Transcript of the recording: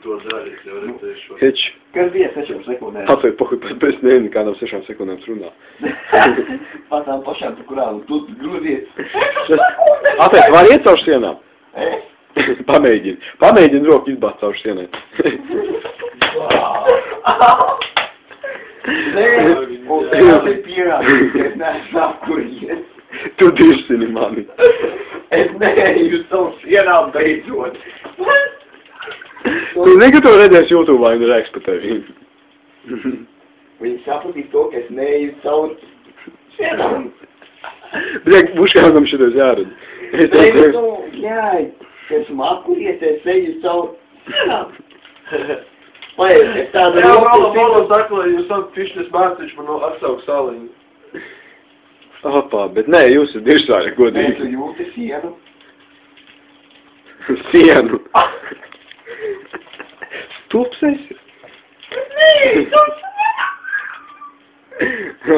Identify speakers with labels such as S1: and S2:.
S1: to darīt, jau redzēšu.
S2: Heč.
S3: Kas bija 6 sekundēm?
S2: Atvēr pohuj, pēc nezinu, kādām 6 sekundēm runā.
S3: Pat tām pašām, pa kurām tu grūzies.
S2: Atvēr, var iet caur sienām? Pamēģini. Pamēģini roku izbāzt caur sienai.
S3: Nē, un tas ir pierādījums, ka es neesmu apkurījies.
S2: Tu dirsini mani.
S3: Es neeju savu sienām beidzot.
S2: Tu negatavo redzēs YouTube vai nu rēks pa tevi.
S3: Viņi sapratīs to, ka es neeju savu sienām.
S2: Bļek, buškādam šitais jāredz.
S3: Jā, ka esmu apkuries, es eju savu sienām. Vai, es tādu
S1: Jā, Rola saka, lai jūs esat pišķis mārciņš man atsaukt saliņu.
S2: Opā, bet nē, jūs esat dirsāri,
S3: Nē,
S2: godīgi.
S3: tu jūti sienu.
S2: Sienu. Stulps esi?
S3: Nē, tu